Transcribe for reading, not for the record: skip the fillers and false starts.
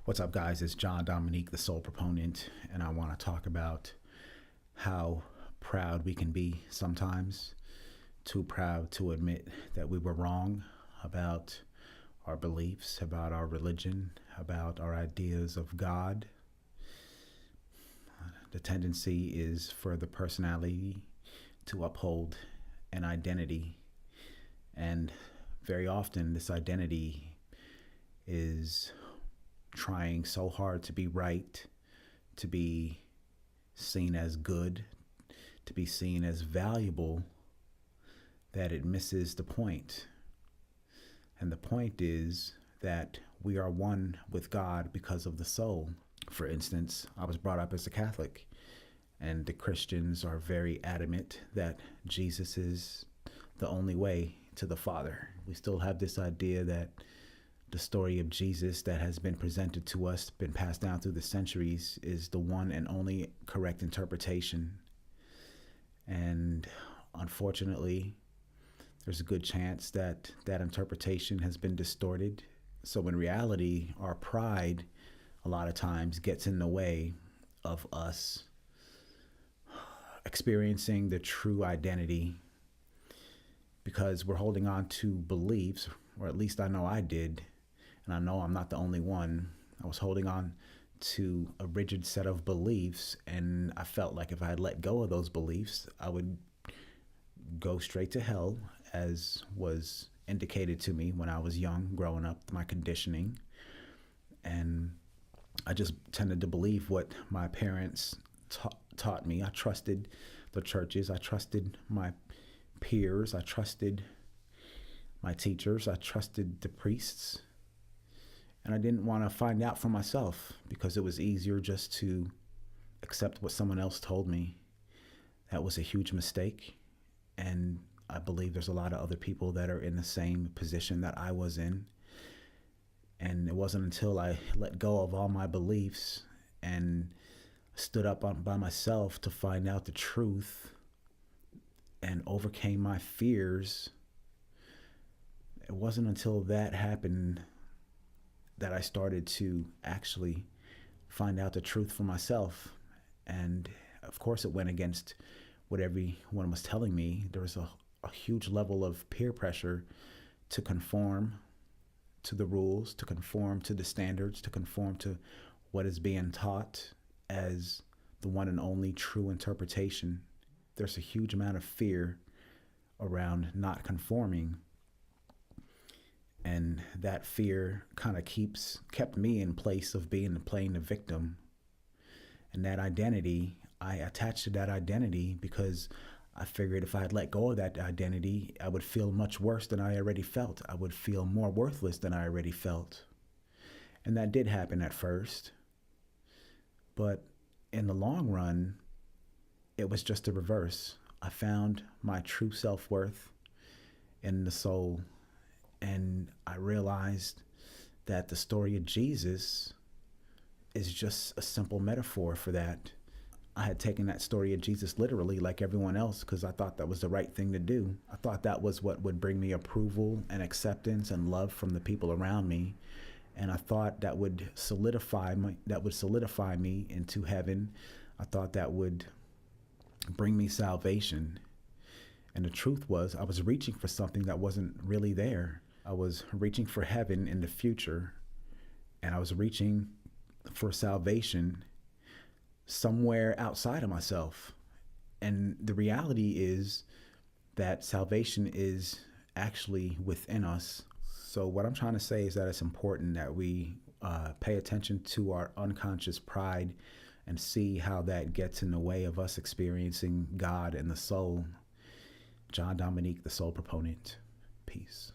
What's up, guys? It's John Dominique, the Soul Proponent, and I want to talk about how proud we can be sometimes. Too proud to admit that we were wrong about our beliefs, about our religion, about our ideas of God. The tendency is for the personality to uphold an identity, and very often this identity is trying so hard to be right, to be seen as good, to be seen as valuable, that it misses the point. And the point is that we are one with God because of the soul. For instance, I was brought up as a Catholic, and the Christians are very adamant that Jesus is the only way to the Father. We still have this idea that the story of Jesus that has been presented to us, been passed down through the centuries, is the one and only correct interpretation. And unfortunately, there's a good chance that that interpretation has been distorted. So in reality, our pride a lot of times gets in the way of us experiencing the true identity, because we're holding on to beliefs, or at least I know I did, and I know I'm not the only one. I was holding on to a rigid set of beliefs, and I felt like if I had let go of those beliefs, I would go straight to hell, as was indicated to me when I was young, growing up, my conditioning. And I just tended to believe what my parents taught me. I trusted the churches. I trusted my peers. I trusted my teachers. I trusted the priests. And I didn't want to find out for myself, because it was easier just to accept what someone else told me. That was a huge mistake. And I believe there's a lot of other people that are in the same position that I was in. And it wasn't until I let go of all my beliefs and stood up by myself to find out the truth and overcame my fears. It wasn't until that happened that I started to actually find out the truth for myself. And of course it went against what everyone was telling me. There was a huge level of peer pressure to conform to the rules, to conform to the standards, to conform to what is being taught as the one and only true interpretation. There's a huge amount of fear around not conforming. And that fear kind of kept me in place of playing the victim. And that identity, I attached to that identity because I figured if I had let go of that identity, I would feel much worse than I already felt. I would feel more worthless than I already felt. And that did happen at first. But in the long run, it was just the reverse. I found my true self-worth in the soul. And I realized that the story of Jesus is just a simple metaphor for that. I had taken that story of Jesus literally, like everyone else, because I thought that was the right thing to do. I thought that was what would bring me approval and acceptance and love from the people around me. And I thought that would solidify me into heaven. I thought that would bring me salvation. And the truth was, I was reaching for something that wasn't really there. I was reaching for heaven in the future, and I was reaching for salvation somewhere outside of myself. And the reality is that salvation is actually within us. So what I'm trying to say is that it's important that we pay attention to our unconscious pride and see how that gets in the way of us experiencing God and the soul. John Dominique, the Soul Proponent. Peace.